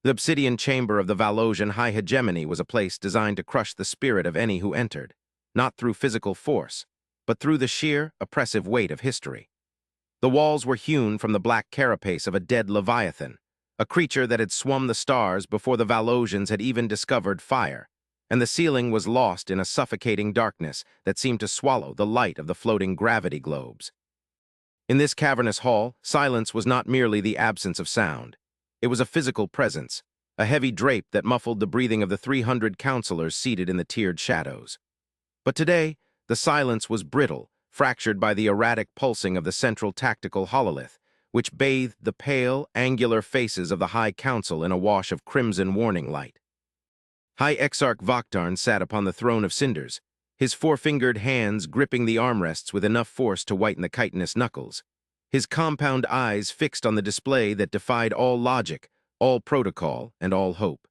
The obsidian chamber of the Valosian high hegemony was a place designed to crush the spirit of any who entered, not through physical force, but through the sheer, oppressive weight of history. The walls were hewn from the black carapace of a dead leviathan, a creature that had swum the stars before the Valosians had even discovered fire, and the ceiling was lost in a suffocating darkness that seemed to swallow the light of the floating gravity globes. In this cavernous hall, silence was not merely the absence of sound. It was a physical presence, a heavy drape that muffled the breathing of the 300 counselors seated in the tiered shadows. But today, the silence was brittle, fractured by the erratic pulsing of the central tactical hololith, which bathed the pale, angular faces of the High Council in a wash of crimson warning light. High Exarch Vaktarn sat upon the throne of cinders, his four-fingered hands gripping the armrests with enough force to whiten the chitinous knuckles, his compound eyes fixed on the display that defied all logic, all protocol, and all hope.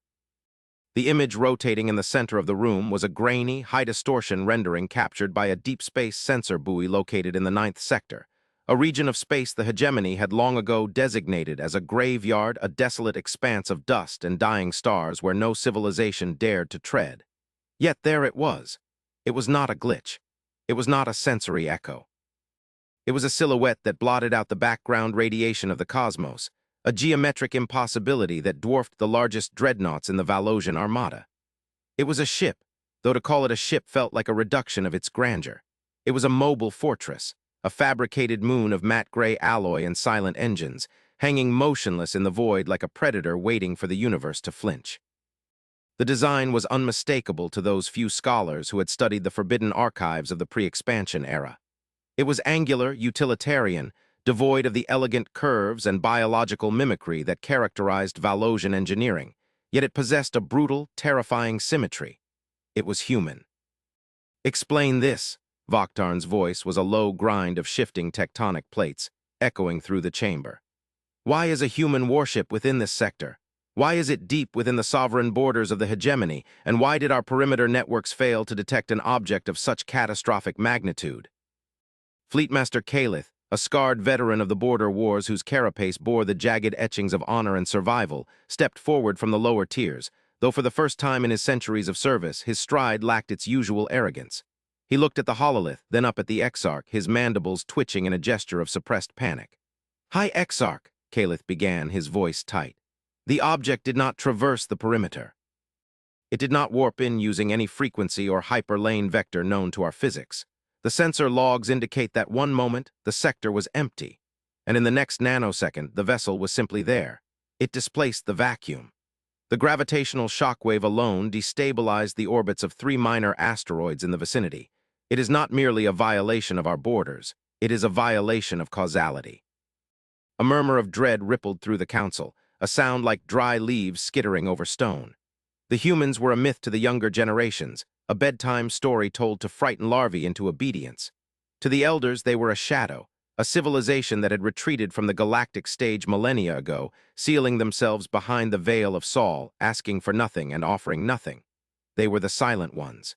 The image rotating in the center of the room was a grainy, high-distortion rendering captured by a deep space sensor buoy located in the 9th sector, a region of space the hegemony had long ago designated as a graveyard, a desolate expanse of dust and dying stars where no civilization dared to tread. Yet there it was. It was not a glitch. It was not a sensory echo. It was a silhouette that blotted out the background radiation of the cosmos, a geometric impossibility that dwarfed the largest dreadnoughts in the Valosian armada. It was a ship, though to call it a ship felt like a reduction of its grandeur. It was a mobile fortress, a fabricated moon of matte gray alloy and silent engines, hanging motionless in the void like a predator waiting for the universe to flinch. The design was unmistakable to those few scholars who had studied the forbidden archives of the pre-expansion era. It was angular, utilitarian, devoid of the elegant curves and biological mimicry that characterized Valosian engineering, yet it possessed a brutal, terrifying symmetry. It was human. "Explain this." Vaktarn's voice was a low grind of shifting tectonic plates, echoing through the chamber. "Why is a human warship within this sector? Why is it deep within the sovereign borders of the hegemony, and why did our perimeter networks fail to detect an object of such catastrophic magnitude?" Fleetmaster Calith, a scarred veteran of the border wars whose carapace bore the jagged etchings of honor and survival, stepped forward from the lower tiers, though for the first time in his centuries of service, his stride lacked its usual arrogance. He looked at the hololith, then up at the Exarch, his mandibles twitching in a gesture of suppressed panic. "High Exarch," Calith began, his voice tight. "The object did not traverse the perimeter. It did not warp in using any frequency or hyperlane vector known to our physics. The sensor logs indicate that one moment, the sector was empty, and in the next nanosecond, the vessel was simply there. It displaced the vacuum. The gravitational shockwave alone destabilized the orbits of 3 minor asteroids in the vicinity. It is not merely a violation of our borders, it is a violation of causality." A murmur of dread rippled through the council, a sound like dry leaves skittering over stone. The humans were a myth to the younger generations, a bedtime story told to frighten larvae into obedience. To the elders, they were a shadow, a civilization that had retreated from the galactic stage millennia ago, sealing themselves behind the veil of Saul, asking for nothing and offering nothing. They were the silent ones.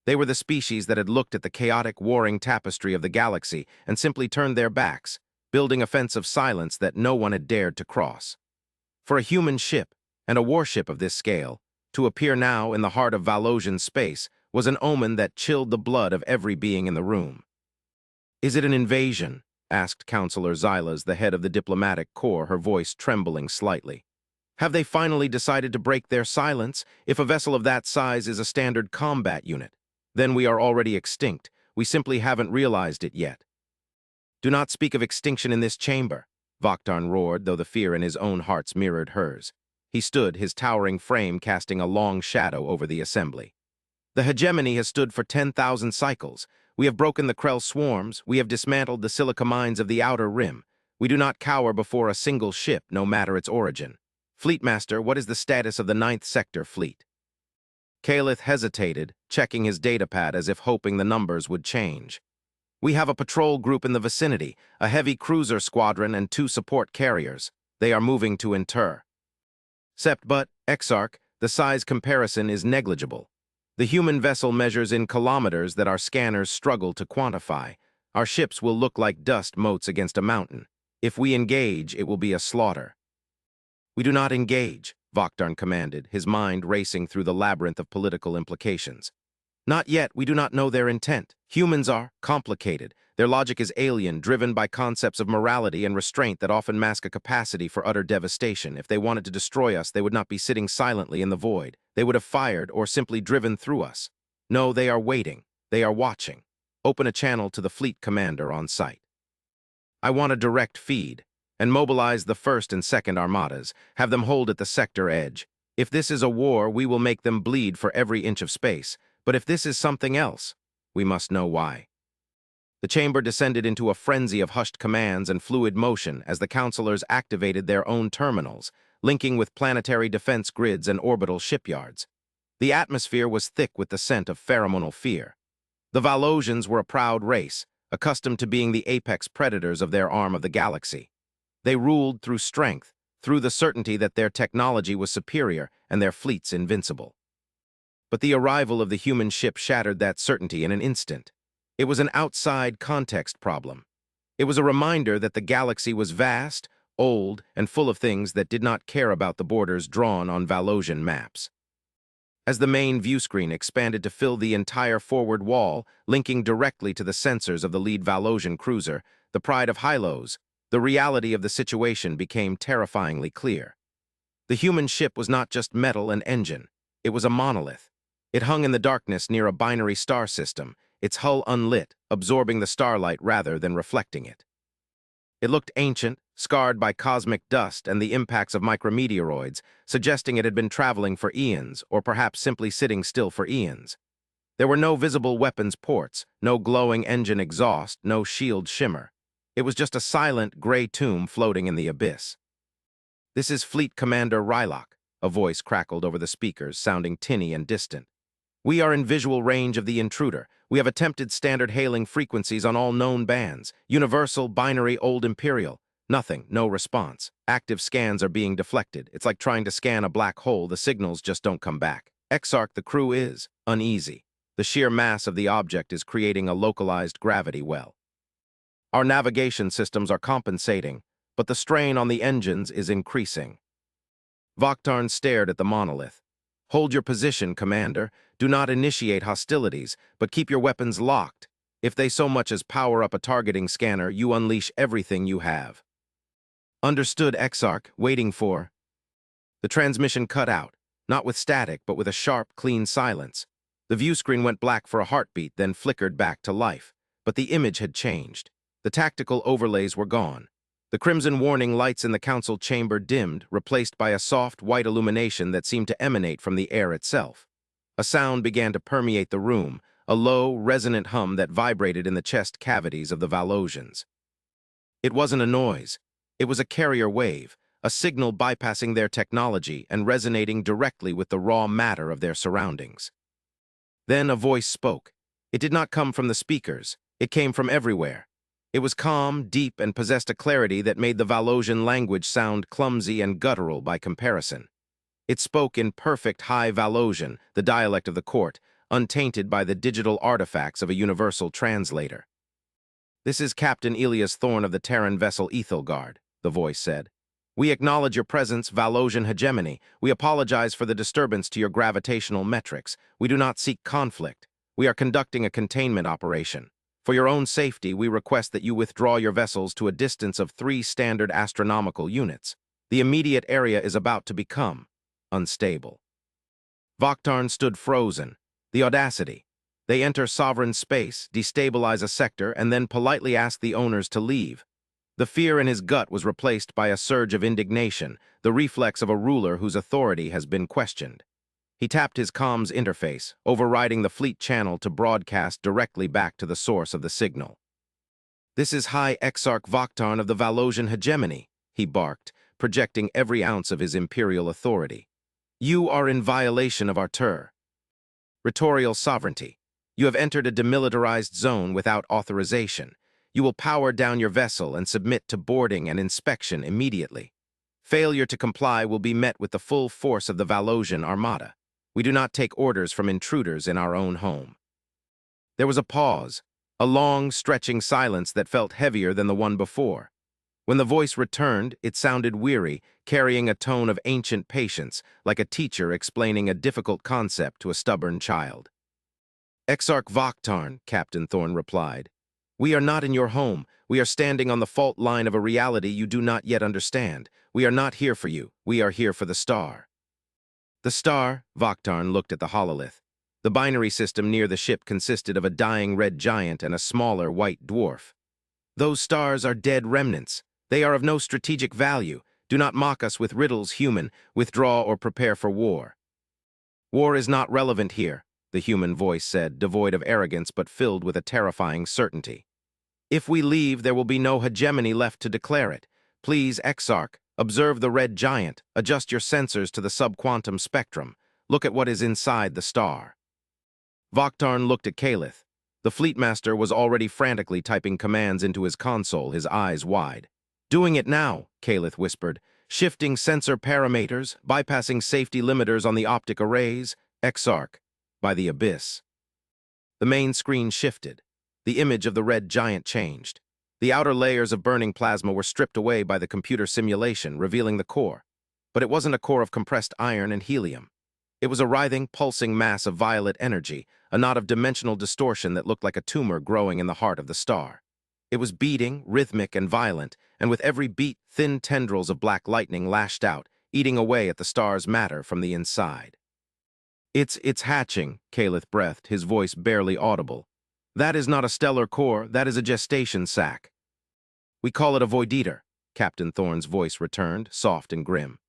They were the species that had looked at the chaotic, warring tapestry of the galaxy and simply turned their backs, building a fence of silence that no one had dared to cross. For a human ship, and a warship of this scale, to appear now in the heart of Valosian space was an omen that chilled the blood of every being in the room. "Is it an invasion?" asked Counselor Xylas, the head of the diplomatic corps, her voice trembling slightly. "Have they finally decided to break their silence? If a vessel of that size is a standard combat unit, then we are already extinct. We simply haven't realized it yet." "Do not speak of extinction in this chamber," Vaktarn roared, though the fear in his own heart mirrored hers. He stood, his towering frame casting a long shadow over the assembly. "The hegemony has stood for 10,000 cycles. We have broken the Krell swarms. We have dismantled the silica mines of the outer rim. We do not cower before a single ship, no matter its origin. Fleetmaster, what is the status of the 9th Sector fleet?" Calith hesitated, checking his datapad as if hoping the numbers would change. "We have a patrol group in the vicinity, a heavy cruiser squadron and 2 support carriers. They are moving to inter. But, Exarch, the size comparison is negligible. The human vessel measures in kilometers that our scanners struggle to quantify. Our ships will look like dust motes against a mountain. If we engage, it will be a slaughter." We do not engage, Vaktarn commanded, his mind racing through the labyrinth of political implications. Not yet, we do not know their intent. Humans are complicated. Their logic is alien, driven by concepts of morality and restraint that often mask a capacity for utter devastation. If they wanted to destroy us, they would not be sitting silently in the void. They would have fired or simply driven through us. No, they are waiting. They are watching. Open a channel to the fleet commander on site. I want a direct feed, and mobilize the first and second armadas. Have them hold at the sector edge. If this is a war, we will make them bleed for every inch of space. But if this is something else, we must know why. The chamber descended into a frenzy of hushed commands and fluid motion as the counselors activated their own terminals, linking with planetary defense grids and orbital shipyards. The atmosphere was thick with the scent of pheromonal fear. The Valosians were a proud race, accustomed to being the apex predators of their arm of the galaxy. They ruled through strength, through the certainty that their technology was superior and their fleets invincible. But the arrival of the human ship shattered that certainty in an instant. It was an outside context problem. It was a reminder that the galaxy was vast, old, and full of things that did not care about the borders drawn on Valosian maps. As the main viewscreen expanded to fill the entire forward wall, linking directly to the sensors of the lead Valosian cruiser, the Pride of Hylos, the reality of the situation became terrifyingly clear. The human ship was not just metal and engine. It was a monolith. It hung in the darkness near a binary star system, its hull unlit, absorbing the starlight rather than reflecting it. It looked ancient, scarred by cosmic dust and the impacts of micrometeoroids, suggesting it had been traveling for eons, or perhaps simply sitting still for eons. There were no visible weapons ports, no glowing engine exhaust, no shield shimmer. It was just a silent, gray tomb floating in the abyss. "This is Fleet Commander Rylock," a voice crackled over the speakers, sounding tinny and distant. "We are in visual range of the intruder. We have attempted standard hailing frequencies on all known bands. Universal, binary, old imperial. Nothing, no response. Active scans are being deflected. It's like trying to scan a black hole. The signals just don't come back. Exarch, the crew is uneasy. The sheer mass of the object is creating a localized gravity well. Our navigation systems are compensating, but the strain on the engines is increasing." Vaktarn stared at the monolith. "Hold your position, Commander. Do not initiate hostilities, but keep your weapons locked. If they so much as power up a targeting scanner, you unleash everything you have." "Understood, Exarch. Waiting for—" The transmission cut out, not with static, but with a sharp, clean silence. The viewscreen went black for a heartbeat, then flickered back to life. But the image had changed. The tactical overlays were gone. The crimson warning lights in the council chamber dimmed, replaced by a soft, white illumination that seemed to emanate from the air itself. A sound began to permeate the room, a low, resonant hum that vibrated in the chest cavities of the Valosians. It wasn't a noise. It was a carrier wave, a signal bypassing their technology and resonating directly with the raw matter of their surroundings. Then a voice spoke. It did not come from the speakers. It came from everywhere. It was calm, deep, and possessed a clarity that made the Valosian language sound clumsy and guttural by comparison. It spoke in perfect High Valosian, the dialect of the court, untainted by the digital artifacts of a universal translator. "This is Captain Elias Thorne of the Terran vessel Ethelgard," the voice said. "We acknowledge your presence, Valosian hegemony. We apologize for the disturbance to your gravitational metrics. We do not seek conflict. We are conducting a containment operation. For your own safety, we request that you withdraw your vessels to a distance of 3 standard astronomical units. The immediate area is about to become unstable." Vaktarn stood frozen. The audacity. They enter sovereign space, destabilize a sector, and then politely ask the owners to leave. The fear in his gut was replaced by a surge of indignation, the reflex of a ruler whose authority has been questioned. He tapped his comms interface, overriding the fleet channel to broadcast directly back to the source of the signal. "This is High Exarch Vaktarn of the Valosian hegemony," he barked, projecting every ounce of his imperial authority. "You are in violation of our territorial sovereignty. You have entered a demilitarized zone without authorization. You will power down your vessel and submit to boarding and inspection immediately. Failure to comply will be met with the full force of the Valosian armada. We do not take orders from intruders in our own home." There was a pause, a long, stretching silence that felt heavier than the one before. When the voice returned, it sounded weary, carrying a tone of ancient patience, like a teacher explaining a difficult concept to a stubborn child. "Exarch Vaktarn," Captain Thorn replied. "We are not in your home. We are standing on the fault line of a reality you do not yet understand. We are not here for you. We are here for the star." The star, Vaktarn looked at the hololith. The binary system near the ship consisted of a dying red giant and a smaller white dwarf. "Those stars are dead remnants. They are of no strategic value. Do not mock us with riddles, human. Withdraw or prepare for war." "War is not relevant here," the human voice said, devoid of arrogance but filled with a terrifying certainty. "If we leave, there will be no hegemony left to declare it. Please, Exarch, observe the red giant. Adjust your sensors to the subquantum spectrum. Look at what is inside the star." Vaktarn looked at Kalith. The Fleetmaster was already frantically typing commands into his console, his eyes wide. "Doing it now," Kalith whispered. "Shifting sensor parameters, bypassing safety limiters on the optic arrays. Exarch, by the abyss." The main screen shifted. The image of the red giant changed. The outer layers of burning plasma were stripped away by the computer simulation, revealing the core. But it wasn't a core of compressed iron and helium. It was a writhing, pulsing mass of violet energy, a knot of dimensional distortion that looked like a tumor growing in the heart of the star. It was beating, rhythmic, and violent, and with every beat, thin tendrils of black lightning lashed out, eating away at the star's matter from the inside. It's hatching," Kalith breathed, his voice barely audible. "That is not a stellar core, that is a gestation sac." "We call it a void eater," Captain Thorn's voice returned, soft and grim.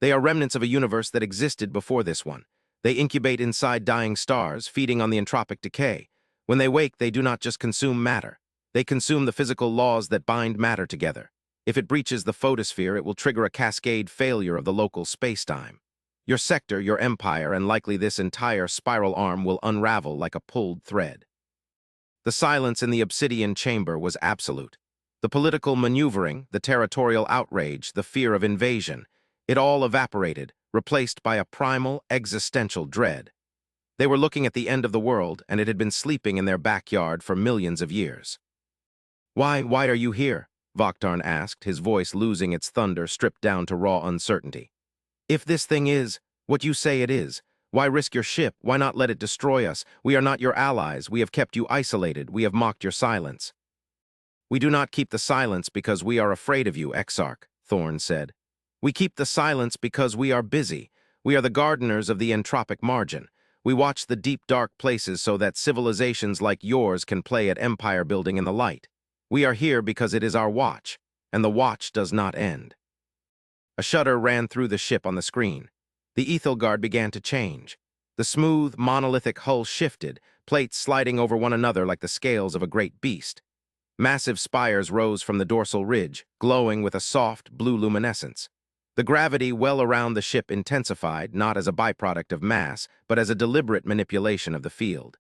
"They are remnants of a universe that existed before this one. They incubate inside dying stars, feeding on the entropic decay. When they wake, they do not just consume matter. They consume the physical laws that bind matter together. If it breaches the photosphere, it will trigger a cascade failure of the local spacetime. Your sector, your empire, and likely this entire spiral arm will unravel like a pulled thread." The silence in the obsidian chamber was absolute. The political maneuvering, the territorial outrage, the fear of invasion, it all evaporated, replaced by a primal, existential dread. They were looking at the end of the world, and it had been sleeping in their backyard for millions of years. Why are you here?" Vaktarn asked, his voice losing its thunder, stripped down to raw uncertainty. "If this thing is what you say it is, why risk your ship? Why not let it destroy us? We are not your allies. We have kept you isolated. We have mocked your silence." "We do not keep the silence because we are afraid of you, Exarch," Thorn said. "We keep the silence because we are busy. We are the gardeners of the entropic margin. We watch the deep, dark places so that civilizations like yours can play at empire building in the light. We are here because it is our watch, and the watch does not end." A shudder ran through the ship on the screen. The Ethelgard began to change. The smooth, monolithic hull shifted, plates sliding over one another like the scales of a great beast. Massive spires rose from the dorsal ridge, glowing with a soft, blue luminescence. The gravity well around the ship intensified, not as a byproduct of mass, but as a deliberate manipulation of the field.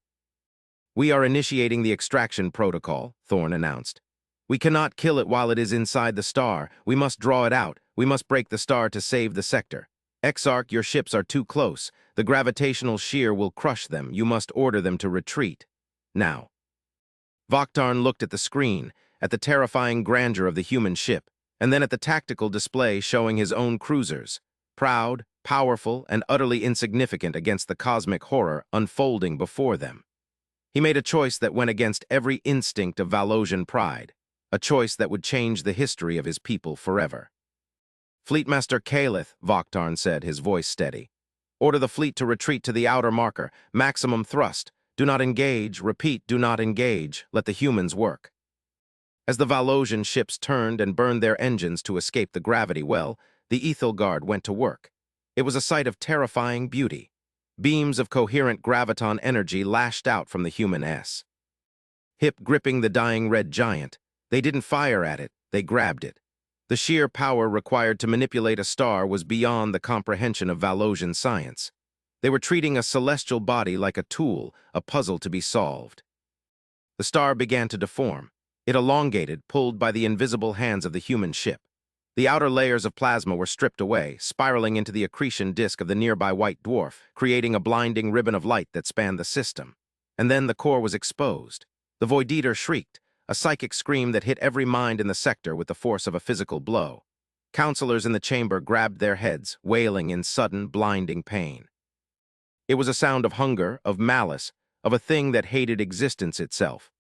"We are initiating the extraction protocol," Thorn announced. "We cannot kill it while it is inside the star. We must draw it out. We must break the star to save the sector. Exarch, your ships are too close. The gravitational shear will crush them. You must order them to retreat. Now." Vaktarn looked at the screen, at the terrifying grandeur of the human ship, and then at the tactical display showing his own cruisers, proud, powerful, and utterly insignificant against the cosmic horror unfolding before them. He made a choice that went against every instinct of Valosian pride, a choice that would change the history of his people forever. "Fleetmaster Kalith," Vaktarn said, his voice steady. "Order the fleet to retreat to the outer marker. Maximum thrust. Do not engage. Repeat, do not engage. Let the humans work." As the Valosian ships turned and burned their engines to escape the gravity well, the Ethelgard went to work. It was a sight of terrifying beauty. Beams of coherent graviton energy lashed out from the human S. Hip gripping the dying red giant, they didn't fire at it, they grabbed it. The sheer power required to manipulate a star was beyond the comprehension of Valosian science. They were treating a celestial body like a tool, a puzzle to be solved. The star began to deform. It elongated, pulled by the invisible hands of the human ship. The outer layers of plasma were stripped away, spiraling into the accretion disk of the nearby white dwarf, creating a blinding ribbon of light that spanned the system. And then the core was exposed. The Void Eater shrieked, a psychic scream that hit every mind in the sector with the force of a physical blow. Counselors in the chamber grabbed their heads, wailing in sudden, blinding pain. It was a sound of hunger, of malice, of a thing that hated existence itself.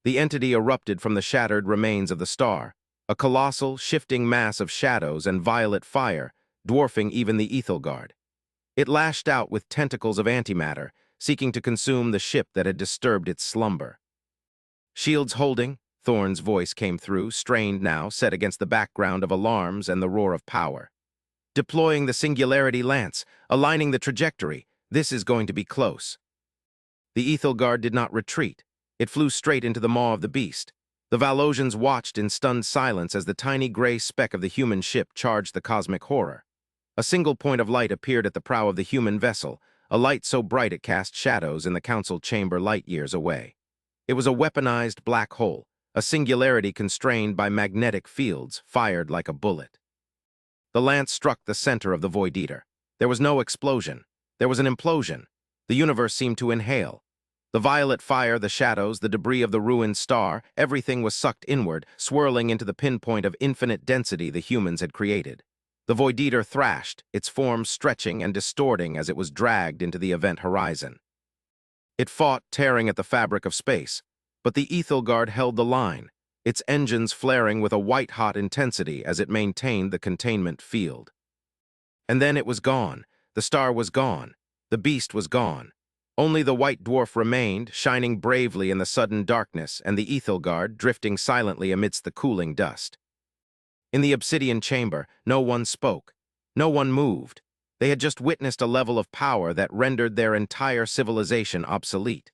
The entity erupted from the shattered remains of the star, a colossal, shifting mass of shadows and violet fire, dwarfing even the Ethelgard. It lashed out with tentacles of antimatter, seeking to consume the ship that had disturbed its slumber. Shields holding, Thorn's voice came through, strained now, set against the background of alarms and the roar of power. Deploying the Singularity Lance, aligning the trajectory, this is going to be close. The Ethelgard did not retreat. It flew straight into the maw of the beast. The Valosians watched in stunned silence as the tiny gray speck of the human ship charged the cosmic horror. A single point of light appeared at the prow of the human vessel, a light so bright it cast shadows in the council chamber light years away. It was a weaponized black hole, a singularity constrained by magnetic fields, fired like a bullet. The lance struck the center of the Void Eater. There was no explosion. There was an implosion. The universe seemed to inhale. The violet fire, the shadows, the debris of the ruined star, everything was sucked inward, swirling into the pinpoint of infinite density the humans had created. The Void Eater thrashed, its form stretching and distorting as it was dragged into the event horizon. It fought, tearing at the fabric of space, but the Ethelgard held the line, its engines flaring with a white-hot intensity as it maintained the containment field. And then it was gone. The star was gone. The beast was gone. Only the white dwarf remained, shining bravely in the sudden darkness, and the Ethelgard drifting silently amidst the cooling dust. In the obsidian chamber, no one spoke. No one moved. They had just witnessed a level of power that rendered their entire civilization obsolete.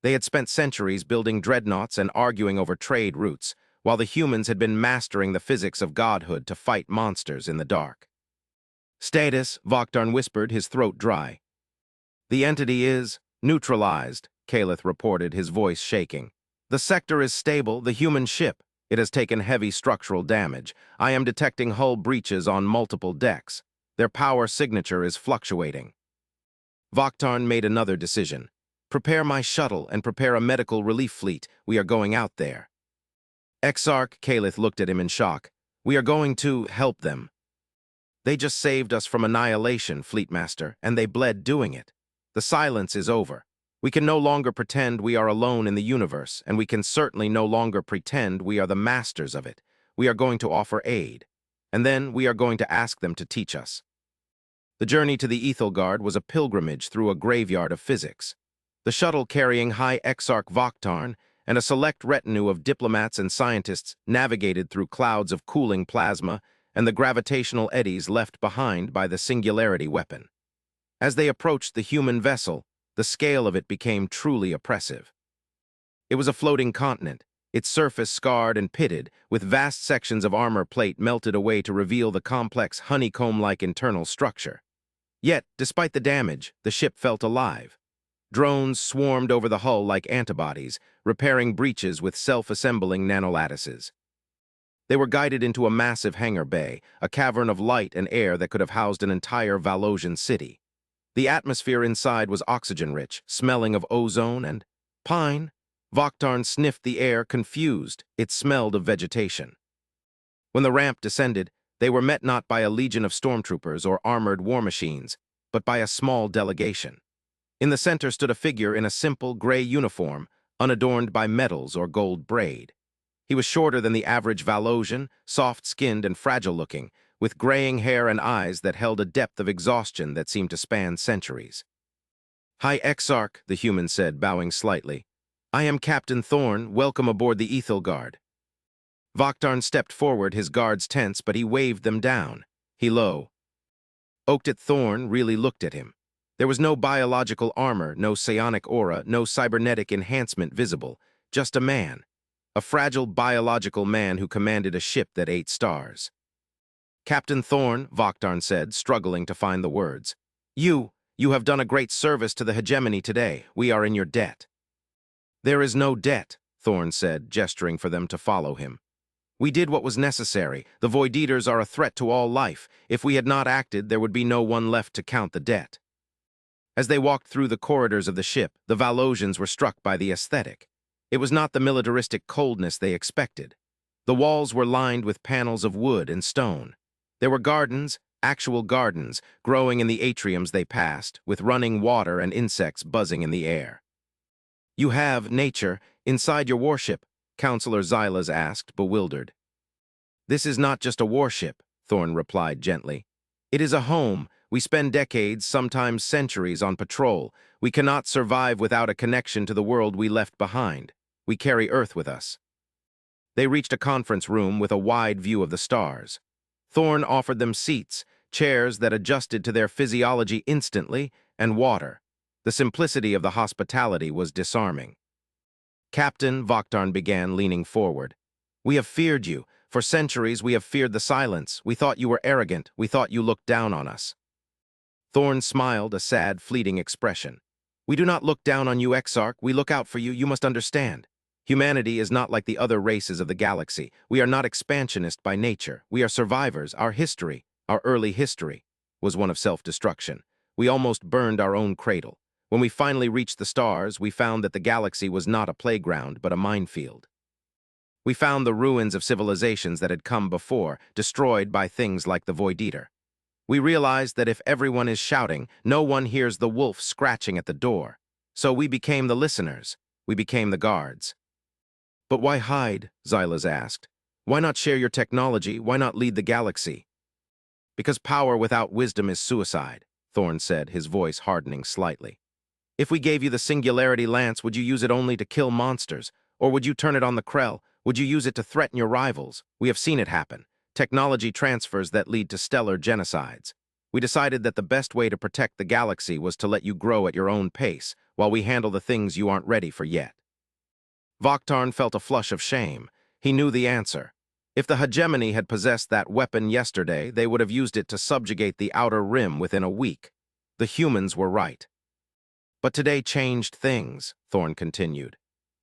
They had spent centuries building dreadnoughts and arguing over trade routes, while the humans had been mastering the physics of godhood to fight monsters in the dark. "Status," Vaktarn whispered, his throat dry. "The entity is neutralized," Kaleth reported, his voice shaking. "The sector is stable, the human ship. It has taken heavy structural damage. I am detecting hull breaches on multiple decks. Their power signature is fluctuating." Vaktarn made another decision. "Prepare my shuttle and prepare a medical relief fleet. We are going out there." "Exarch," Kaleth looked at him in shock. "We are going to help them." "They just saved us from annihilation, Fleetmaster, and they bled doing it. The silence is over. We can no longer pretend we are alone in the universe, and we can certainly no longer pretend we are the masters of it. We are going to offer aid. And then we are going to ask them to teach us." The journey to the Ethelgard was a pilgrimage through a graveyard of physics. The shuttle carrying High Exarch Vaktarn and a select retinue of diplomats and scientists navigated through clouds of cooling plasma and the gravitational eddies left behind by the Singularity weapon. As they approached the human vessel, the scale of it became truly oppressive. It was a floating continent, its surface scarred and pitted, with vast sections of armor plate melted away to reveal the complex honeycomb-like internal structure. Yet, despite the damage, the ship felt alive. Drones swarmed over the hull like antibodies, repairing breaches with self-assembling nanolattices. They were guided into a massive hangar bay, a cavern of light and air that could have housed an entire Valosian city. The atmosphere inside was oxygen-rich, smelling of ozone and pine. Vaktarn sniffed the air, confused. It smelled of vegetation. When the ramp descended, they were met not by a legion of stormtroopers or armored war machines, but by a small delegation. In the center stood a figure in a simple gray uniform, unadorned by medals or gold braid. He was shorter than the average Valosian, soft-skinned and fragile-looking, with graying hair and eyes that held a depth of exhaustion that seemed to span centuries. "High Exarch," the human said, bowing slightly. "I am Captain Thorn. Welcome aboard the Ethelgard." Vaktarn stepped forward, his guards tense, but he waved them down. "Hello." Oaked Thorn really looked at him. There was no biological armor, no psionic aura, no cybernetic enhancement visible, just a man. A fragile biological man who commanded a ship that ate stars. "Captain Thorn," Vaktarn said, struggling to find the words. You have done a great service to the hegemony today. We are in your debt." "There is no debt," Thorn said, gesturing for them to follow him. "We did what was necessary. The Void Eaters are a threat to all life. If we had not acted, there would be no one left to count the debt." As they walked through the corridors of the ship, the Valosians were struck by the aesthetic. It was not the militaristic coldness they expected. The walls were lined with panels of wood and stone. There were gardens, actual gardens, growing in the atriums they passed, with running water and insects buzzing in the air. "You have nature inside your warship?" Counselor Xylas asked, bewildered. "This is not just a warship," Thorn replied gently. "It is a home. We spend decades, sometimes centuries, on patrol. We cannot survive without a connection to the world we left behind. We carry Earth with us." They reached a conference room with a wide view of the stars. Thorn offered them seats, chairs that adjusted to their physiology instantly, and water. The simplicity of the hospitality was disarming. "Captain," Vaktarn began, leaning forward, "we have feared you. For centuries we have feared the silence. We thought you were arrogant. We thought you looked down on us." Thorn smiled, a sad, fleeting expression. "We do not look down on you, Exarch. We look out for you. You must understand. Humanity is not like the other races of the galaxy. We are not expansionist by nature. We are survivors. Our history, our early history, was one of self-destruction. We almost burned our own cradle. When we finally reached the stars, we found that the galaxy was not a playground, but a minefield. We found the ruins of civilizations that had come before, destroyed by things like the Void Eater. We realized that if everyone is shouting, no one hears the wolf scratching at the door. So we became the listeners. We became the guards." "But why hide?" Xylas asked. "Why not share your technology? Why not lead the galaxy?" "Because power without wisdom is suicide," Thorn said, his voice hardening slightly. "If we gave you the Singularity Lance, would you use it only to kill monsters? Or would you turn it on the Krell? Would you use it to threaten your rivals? We have seen it happen. Technology transfers that lead to stellar genocides. We decided that the best way to protect the galaxy was to let you grow at your own pace, while we handle the things you aren't ready for yet." Vaktarn felt a flush of shame. He knew the answer. If the hegemony had possessed that weapon yesterday, they would have used it to subjugate the Outer Rim within a week. The humans were right. "But today changed things," Thorn continued.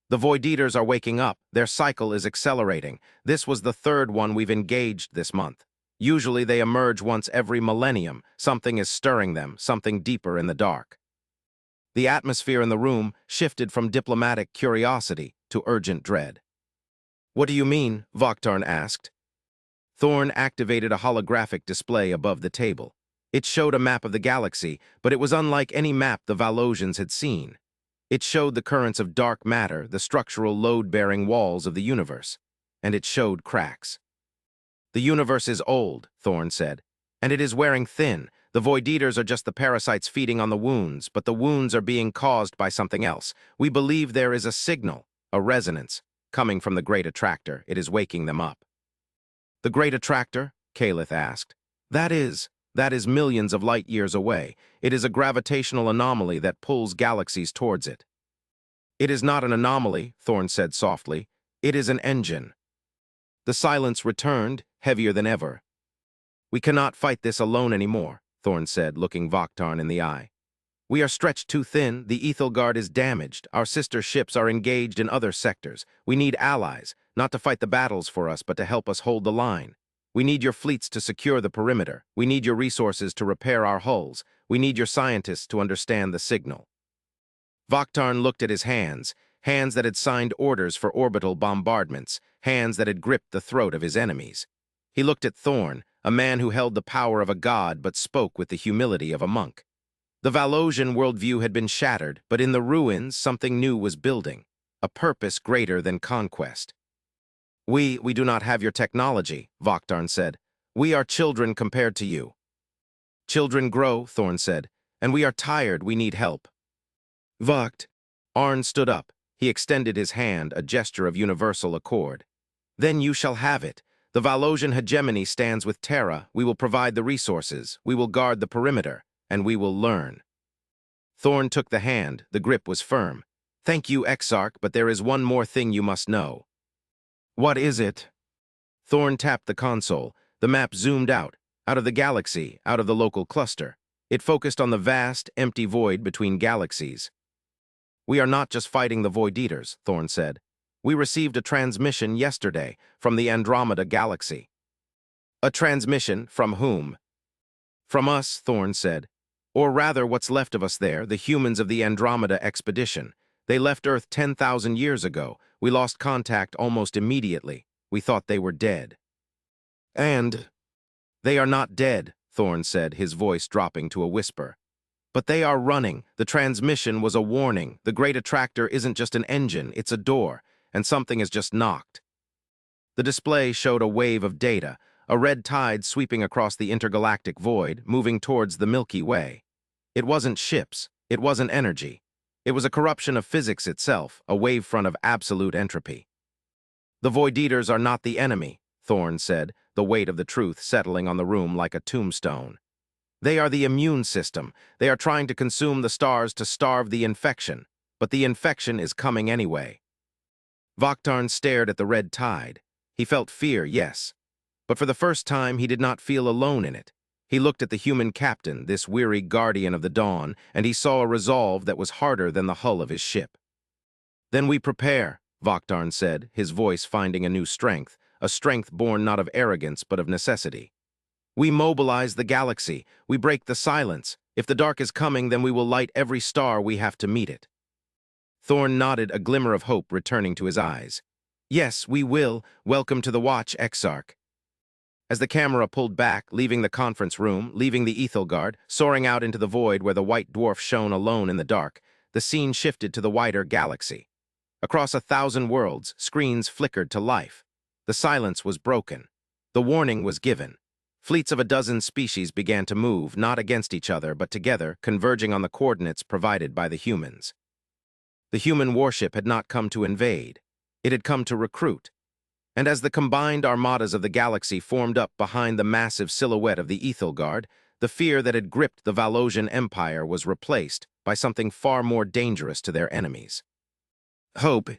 "The Void Eaters are waking up. Their cycle is accelerating. This was the third one we've engaged this month. Usually they emerge once every millennium. Something is stirring them, something deeper in the dark." The atmosphere in the room shifted from diplomatic curiosity to urgent dread. "What do you mean?" Vaktarn asked. Thorn activated a holographic display above the table. It showed a map of the galaxy, but it was unlike any map the Valosians had seen. It showed the currents of dark matter, the structural load-bearing walls of the universe, and it showed cracks. "The universe is old," Thorn said, "and it is wearing thin. The Void Eaters are just the parasites feeding on the wounds, but the wounds are being caused by something else. We believe there is a signal, a resonance, coming from the Great Attractor. It is waking them up." "The Great Attractor?" Calith asked. That is millions of light years away. It is a gravitational anomaly that pulls galaxies towards it." "It is not an anomaly," Thorn said softly. "It is an engine." The silence returned, heavier than ever. "We cannot fight this alone anymore," Thorn said, looking Vaktarn in the eye. "We are stretched too thin. The Ethelgard is damaged. Our sister ships are engaged in other sectors. We need allies, not to fight the battles for us, but to help us hold the line. We need your fleets to secure the perimeter. We need your resources to repair our hulls. We need your scientists to understand the signal." Vaktarn looked at his hands, hands that had signed orders for orbital bombardments, hands that had gripped the throat of his enemies. He looked at Thorn, a man who held the power of a god but spoke with the humility of a monk. The Valosian worldview had been shattered, but in the ruins something new was building, a purpose greater than conquest. We do not have your technology," Vaktarn said. "We are children compared to you." "Children grow," Thorn said, "and we are tired. We need help." "Vakt." Arn stood up. He extended his hand, a gesture of universal accord. "Then you shall have it. The Valosian hegemony stands with Terra. We will provide the resources. We will guard the perimeter. And we will learn." Thorn took the hand. The grip was firm. "Thank you, Exarch, but there is one more thing you must know." "What is it?" Thorn tapped the console. The map zoomed out of the galaxy, out of the local cluster. It focused on the vast, empty void between galaxies. "We are not just fighting the Void Eaters," Thorn said. "We received a transmission yesterday from the Andromeda galaxy." "A transmission from whom?" "From us," Thorn said. "Or rather, what's left of us there, the humans of the Andromeda expedition. They left Earth 10,000 years ago. We lost contact almost immediately. We thought they were dead. And they are not dead, Thorne said, his voice dropping to a whisper. But they are running. The transmission was a warning. The Great Attractor isn't just an engine, it's a door, and something has just knocked. The display showed a wave of data, a red tide sweeping across the intergalactic void, moving towards the Milky Way. It wasn't ships. It wasn't energy. It was a corruption of physics itself, a wavefront of absolute entropy. The Void Eaters are not the enemy, Thorne said, the weight of the truth settling on the room like a tombstone. They are the immune system. They are trying to consume the stars to starve the infection, but the infection is coming anyway. Vaktarn stared at the red tide. He felt fear, yes, but for the first time he did not feel alone in it. He looked at the human captain, this weary guardian of the dawn, and he saw a resolve that was harder than the hull of his ship. Then we prepare, Vaktarn said, his voice finding a new strength, a strength born not of arrogance but of necessity. We mobilize the galaxy. We break the silence. If the dark is coming, then we will light every star we have to meet it. Thorne nodded, a glimmer of hope returning to his eyes. Yes, we will. Welcome to the watch, Exarch. As the camera pulled back, leaving the conference room, leaving the Ethelgard, soaring out into the void where the white dwarf shone alone in the dark, the scene shifted to the wider galaxy. Across 1,000 worlds, screens flickered to life. The silence was broken. The warning was given. Fleets of a dozen species began to move, not against each other, but together, converging on the coordinates provided by the humans. The human warship had not come to invade. It had come to recruit. And as the combined armadas of the galaxy formed up behind the massive silhouette of the Ethelgard, the fear that had gripped the Valosian Empire was replaced by something far more dangerous to their enemies. Hope,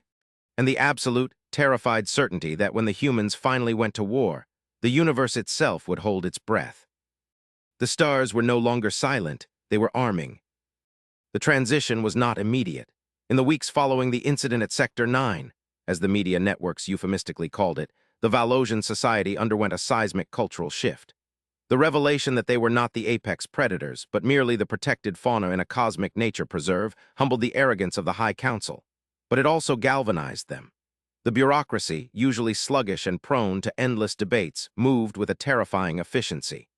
and the absolute, terrified certainty that when the humans finally went to war, the universe itself would hold its breath. The stars were no longer silent, they were arming. The transition was not immediate. In the weeks following the incident at Sector 9, as the media networks euphemistically called it, the Valosian society underwent a seismic cultural shift. The revelation that they were not the apex predators, but merely the protected fauna in a cosmic nature preserve, humbled the arrogance of the High Council. But it also galvanized them. The bureaucracy, usually sluggish and prone to endless debates, moved with a terrifying efficiency.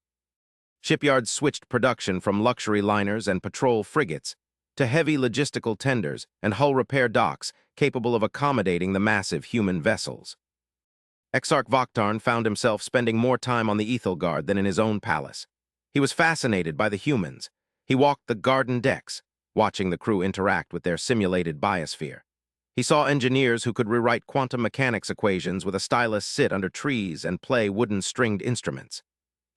Shipyards switched production from luxury liners and patrol frigates to heavy logistical tenders and hull repair docks capable of accommodating the massive human vessels. Exarch Vaktarn found himself spending more time on the Ethelgard than in his own palace. He was fascinated by the humans. He walked the garden decks, watching the crew interact with their simulated biosphere. He saw engineers who could rewrite quantum mechanics equations with a stylus sit under trees and play wooden stringed instruments.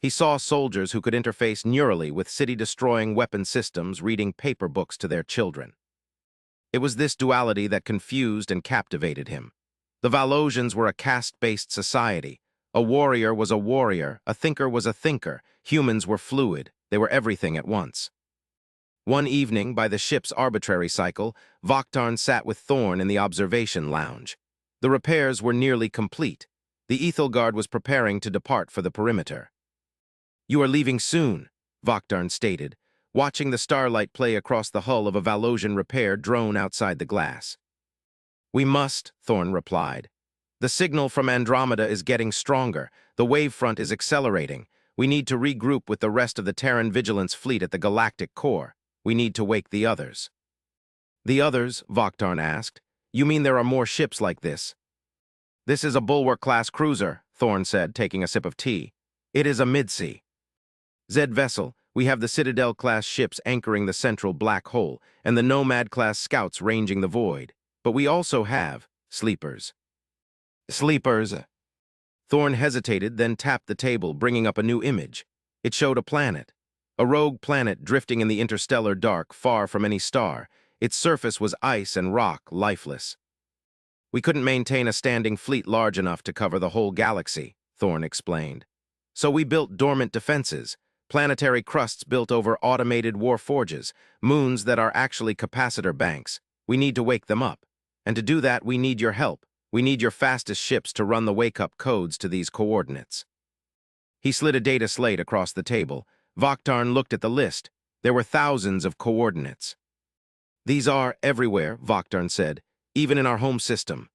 He saw soldiers who could interface neurally with city-destroying weapon systems, reading paper books to their children. It was this duality that confused and captivated him. The Valosians were a caste-based society. A warrior was a warrior, a thinker was a thinker. Humans were fluid. They were everything at once. One evening, by the ship's arbitrary cycle, Vaktarn sat with Thorne in the observation lounge. The repairs were nearly complete. The Ethelgard was preparing to depart for the perimeter. "You are leaving soon," Vaktarn stated, watching the starlight play across the hull of a Valosian repair drone outside the glass. "We must," Thorne replied. "The signal from Andromeda is getting stronger. The wavefront is accelerating. We need to regroup with the rest of the Terran Vigilance fleet at the Galactic core. We need to wake the others." "The others?" Vaktarn asked. "You mean there are more ships like this?" "This is a Bulwark-class cruiser," Thorne said, taking a sip of tea. "It is a mid-sea Zed vessel. We have the Citadel-class ships anchoring the central black hole, and the Nomad-class scouts ranging the void. But we also have sleepers." "Sleepers?" Thorne hesitated, then tapped the table, bringing up a new image. It showed a planet. A rogue planet drifting in the interstellar dark, far from any star. Its surface was ice and rock, lifeless. "We couldn't maintain a standing fleet large enough to cover the whole galaxy," Thorne explained. "So we built dormant defenses, planetary crusts built over automated warforges, moons that are actually capacitor banks. We need to wake them up. And to do that, we need your help. We need your fastest ships to run the wake-up codes to these coordinates." He slid a data slate across the table. Vaktarn looked at the list. There were thousands of coordinates. These are everywhere, Vaktarn said, even in our home system.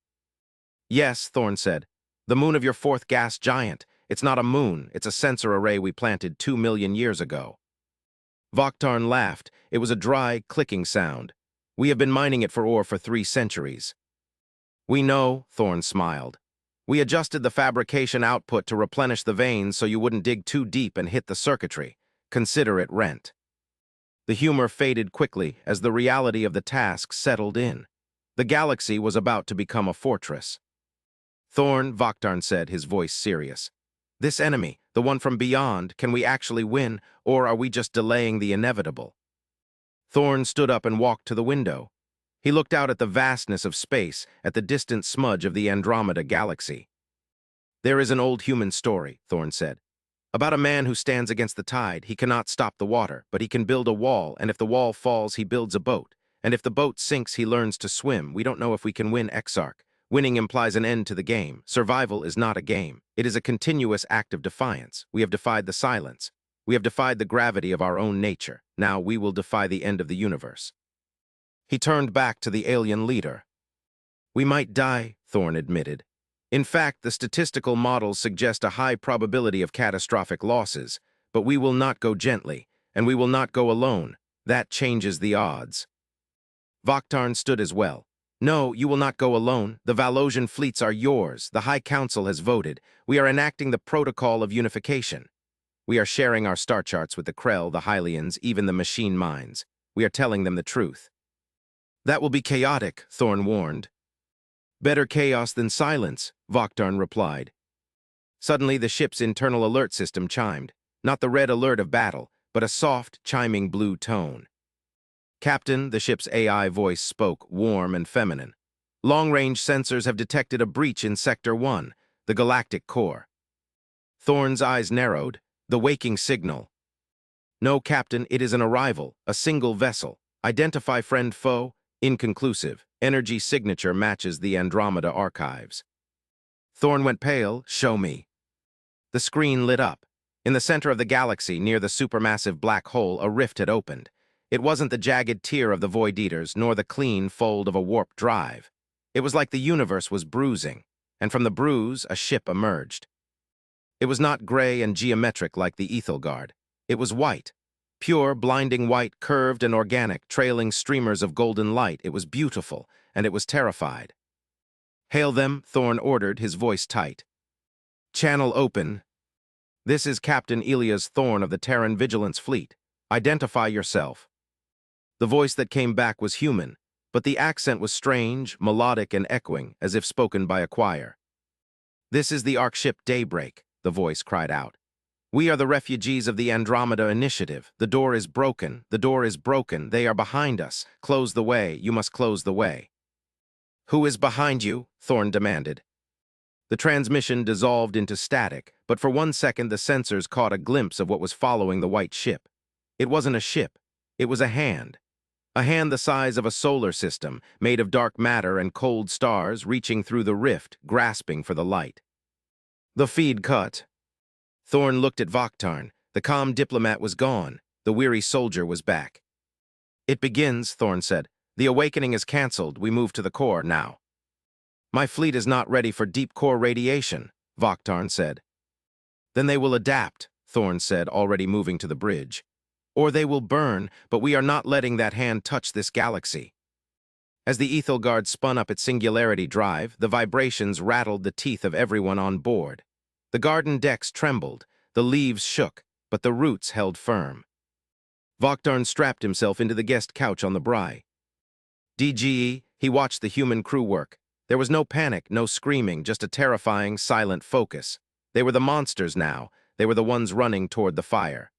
Yes, Thorn said. The moon of your fourth gas giant. It's not a moon, it's a sensor array we planted 2 million years ago. Vaktarn laughed. It was a dry, clicking sound. We have been mining it for ore for 3 centuries. We know, Thorn smiled. We adjusted the fabrication output to replenish the veins so you wouldn't dig too deep and hit the circuitry. Consider it rent. The humor faded quickly as the reality of the task settled in. The galaxy was about to become a fortress. Thorn, Vaktarn said, his voice serious. This enemy, the one from beyond, can we actually win, or are we just delaying the inevitable? Thorn stood up and walked to the window. He looked out at the vastness of space, at the distant smudge of the Andromeda galaxy. There is an old human story, Thorn said, about a man who stands against the tide. He cannot stop the water, but he can build a wall, and if the wall falls, he builds a boat. And if the boat sinks, he learns to swim. We don't know if we can win Exarch. Winning implies an end to the game. Survival is not a game. It is a continuous act of defiance. We have defied the silence. We have defied the gravity of our own nature. Now we will defy the end of the universe. He turned back to the alien leader. We might die, Thorn admitted. In fact, the statistical models suggest a high probability of catastrophic losses, but we will not go gently, and we will not go alone. That changes the odds. Vaktarn stood as well. No, you will not go alone. The Valosian fleets are yours. The High Council has voted. We are enacting the protocol of unification. We are sharing our star charts with the Krell, the Hylians, even the machine minds. We are telling them the truth. That will be chaotic, Thorn warned. Better chaos than silence, Vaktarn replied. Suddenly, the ship's internal alert system chimed. Not the red alert of battle, but a soft, chiming blue tone. Captain, the ship's AI voice spoke, warm and feminine. Long-range sensors have detected a breach in Sector 1, the Galactic core. Thorn's eyes narrowed. The waking signal. No, Captain, it is an arrival, a single vessel. Identify friend-foe, inconclusive. Energy signature matches the Andromeda archives. Thorn went pale. Show me. The screen lit up. In the center of the galaxy, near the supermassive black hole, a rift had opened. It wasn't the jagged tear of the Void Eaters, nor the clean fold of a warp drive. It was like the universe was bruising, and from the bruise, a ship emerged. It was not gray and geometric like the Ethelgard. It was white. Pure, blinding white, curved and organic, trailing streamers of golden light. It was beautiful, and it was terrified. Hail them, Thorn ordered, his voice tight. Channel open. This is Captain Elias Thorn of the Terran Vigilance Fleet. Identify yourself. The voice that came back was human, but the accent was strange, melodic and echoing, as if spoken by a choir. This is the Ark ship Daybreak, the voice cried out. We are the refugees of the Andromeda Initiative. The door is broken. The door is broken. They are behind us. Close the way. You must close the way. Who is behind you? Thorn demanded. The transmission dissolved into static, but for 1 second the sensors caught a glimpse of what was following the white ship. It wasn't a ship. It was a hand. A hand the size of a solar system, made of dark matter and cold stars, reaching through the rift, grasping for the light. The feed cut. Thorn looked at Vaktarn. The calm diplomat was gone. The weary soldier was back. It begins, Thorn said. The awakening is cancelled. We move to the core now. My fleet is not ready for deep core radiation, Vaktarn said. Then they will adapt, Thorn said, already moving to the bridge. Or they will burn, but we are not letting that hand touch this galaxy. As the Ethelgard spun up its singularity drive, the vibrations rattled the teeth of everyone on board. The garden decks trembled, the leaves shook, but the roots held firm. Vaktarn strapped himself into the guest couch on the Bry. DGE, he watched the human crew work. There was no panic, no screaming, just a terrifying, silent focus. They were the monsters now. They were the ones running toward the fire.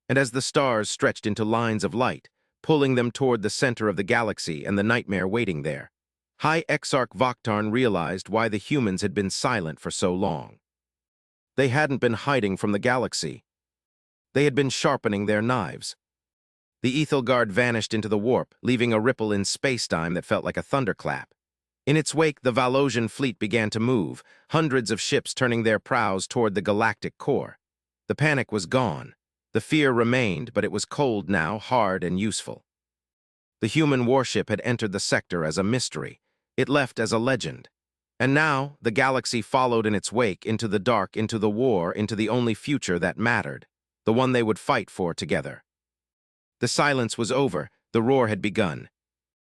And as the stars stretched into lines of light, pulling them toward the center of the galaxy and the nightmare waiting there, High Exarch Vaktarn realized why the humans had been silent for so long. They hadn't been hiding from the galaxy. They had been sharpening their knives. The Ethelgard vanished into the warp, leaving a ripple in space-time that felt like a thunderclap. In its wake, the Valosian fleet began to move, hundreds of ships turning their prows toward the Galactic core. The panic was gone. The fear remained, but it was cold now, hard and useful. The human warship had entered the sector as a mystery. It left as a legend. And now, the galaxy followed in its wake into the dark, into the war, into the only future that mattered, the one they would fight for together. The silence was over. The roar had begun.